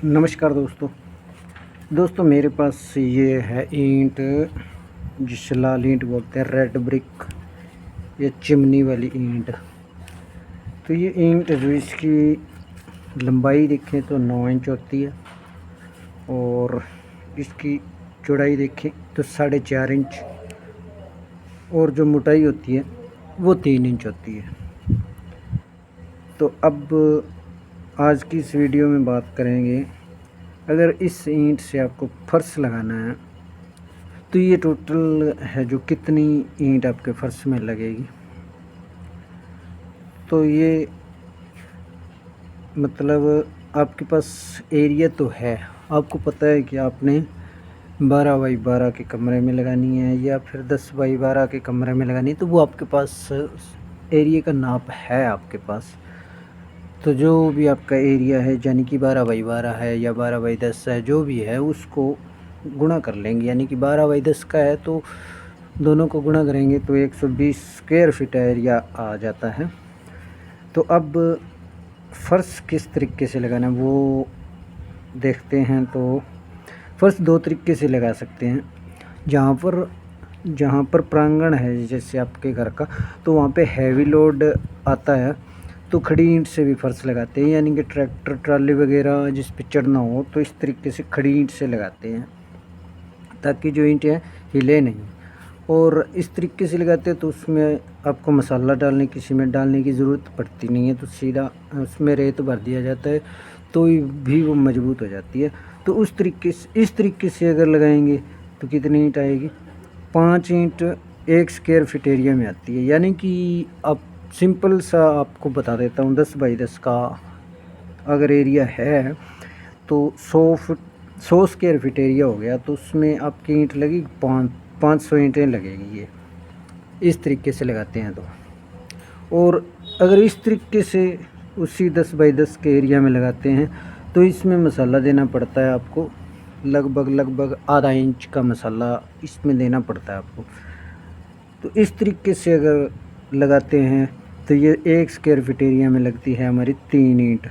नमस्कार दोस्तों मेरे पास ये है ईंट, जिसे लाल ईंट बोलते हैं, रेड ब्रिक या चिमनी वाली ईंट। तो ये ईंट जो इसकी लंबाई देखें तो 9 इंच होती है और इसकी चौड़ाई देखें तो 4.5 इंच और जो मोटाई होती है वो 3 इंच होती है। तो अब आज की इस वीडियो में बात करेंगे, अगर इस ईंट से आपको फर्श लगाना है तो ये टोटल है जो कितनी ईंट आपके फर्श में लगेगी। तो ये मतलब आपके पास एरिया तो है, आपको पता है कि आपने 12 बाई 12 के कमरे में लगानी है या फिर 10 बाई 12 के कमरे में लगानी है, तो वो आपके पास एरिया का नाप है आपके पास। तो जो भी आपका एरिया है, यानी कि 12 बाई 12 है या 12 बाई 10 है, जो भी है उसको गुणा कर लेंगे। यानी कि 12 बाई 10 का है तो दोनों को गुणा करेंगे तो 120 स्क्वायर फीट एरिया आ जाता है। तो अब फ़र्श किस तरीके से लगाना है वो देखते हैं। तो फ़र्श 2 तरीके से लगा सकते हैं। जहाँ पर प्रांगण है जैसे आपके घर का, तो वहाँ पे हैवी लोड आता है तो खड़ी ईंट से भी फर्श लगाते हैं, यानी कि ट्रैक्टर ट्राली वगैरह जिस पे चढ़ना हो तो इस तरीके से खड़ी ईंट से लगाते हैं ताकि जो ईंट है हिले नहीं। और इस तरीके से लगाते हैं तो उसमें आपको मसाला डालने की, सीमेंट डालने की ज़रूरत पड़ती नहीं है, तो सीधा उसमें रेत भर दिया जाता है तो भी वो मजबूत हो जाती है। तो इस तरीके से अगर लगाएंगे तो कितनी ईंट आएगी? 5 ईंट 1 स्क्वायर फीट एरिया में आती है। यानी कि अब सिंपल सा आपको बता देता हूँ, 10 बाई 10 का अगर एरिया है तो 100 स्क्वायर फीट एरिया हो गया, तो उसमें आपकी ईंट लगेगी 500 ईंटें लगेगी। ये इस तरीके से लगाते हैं। तो और अगर इस तरीके से उसी 10 बाई 10 के एरिया में लगाते हैं तो इसमें मसाला देना पड़ता है आपको, लगभग आधा इंच का मसाला इसमें देना पड़ता है आपको। तो इस तरीके से अगर लगाते हैं तो ये 1 स्क्वायर फीट एरिया में लगती है हमारी 3 ईंट।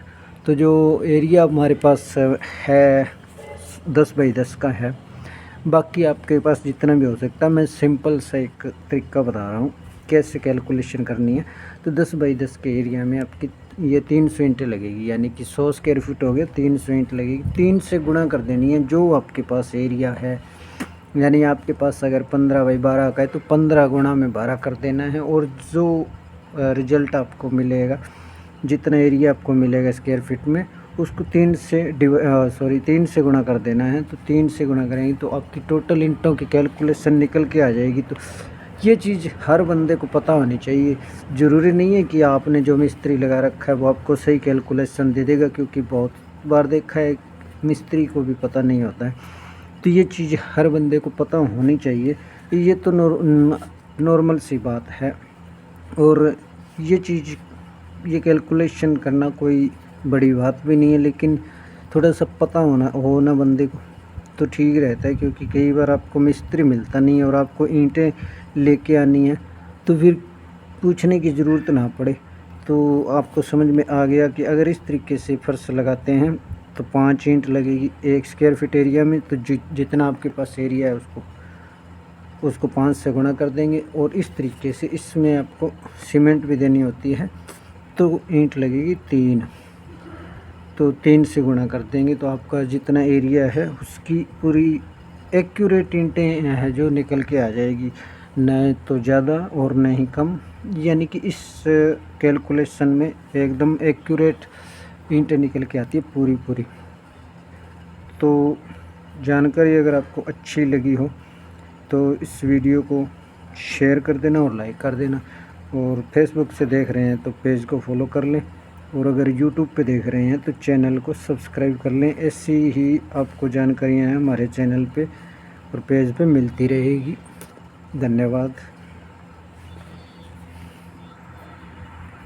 तो जो एरिया हमारे पास है 10 बाई 10 का है, बाकी आपके पास जितना भी हो सकता है। मैं सिंपल सा एक तरीका बता रहा हूँ कैसे कैलकुलेशन करनी है। तो 10 बाई 10 के एरिया में आपकी ये 300 ईंटें लगेगी, यानी कि 100 स्क्वायर फीट हो गया, 300 ईंट लगेगी। 3 से गुणा कर देनी है जो आपके पास एरिया है। यानी आपके पास अगर 15 बाई 12 का है तो 15 गुणा में 12 कर देना है, और जो रिज़ल्ट आपको मिलेगा, जितना एरिया आपको मिलेगा स्क्वायर फीट में, उसको 3 से गुणा कर देना है। तो 3 से गुणा करेंगे तो आपकी टोटल ईंटों की कैलकुलेशन निकल के आ जाएगी। तो ये चीज़ हर बंदे को पता होनी चाहिए। ज़रूरी नहीं है कि आपने जो मिस्त्री लगा रखा है वो आपको सही कैलकुलेशन दे देगा, क्योंकि बहुत बार देखा है मिस्त्री को भी पता नहीं होता है। तो ये चीज़ हर बंदे को पता होनी चाहिए। ये तो नॉर्मल सी बात है। और ये कैलकुलेशन करना कोई बड़ी बात भी नहीं है, लेकिन थोड़ा सा पता होना बंदे को तो ठीक रहता है। क्योंकि कई बार आपको मिस्त्री मिलता नहीं है और आपको ईंटें लेके आनी है, तो फिर पूछने की ज़रूरत ना पड़े। तो आपको समझ में आ गया कि अगर इस तरीके से फर्श लगाते हैं तो 5 ईंट लगेगी 1 स्क्वायर फीट एरिया में। तो जितना आपके पास एरिया है उसको 5 से गुणा कर देंगे। और इस तरीके से इसमें आपको सीमेंट भी देनी होती है, तो ईंट लगेगी 3। तो 3 से गुणा कर देंगे तो आपका जितना एरिया है उसकी पूरी एक्यूरेट ईंटें हैं जो निकल के आ जाएगी, न तो ज़्यादा और न ही कम। यानी कि इस कैलकुलेशन में एकदम एक्यूरेट ईंटें निकल के आती है पूरी। तो जानकारी अगर आपको अच्छी लगी हो तो इस वीडियो को शेयर कर देना और लाइक कर देना। और फेसबुक से देख रहे हैं तो पेज को फॉलो कर लें, और अगर यूट्यूब पे देख रहे हैं तो चैनल को सब्सक्राइब कर लें। ऐसी ही आपको जानकारियाँ हैं हमारे चैनल पे और पेज पे मिलती रहेगी। धन्यवाद।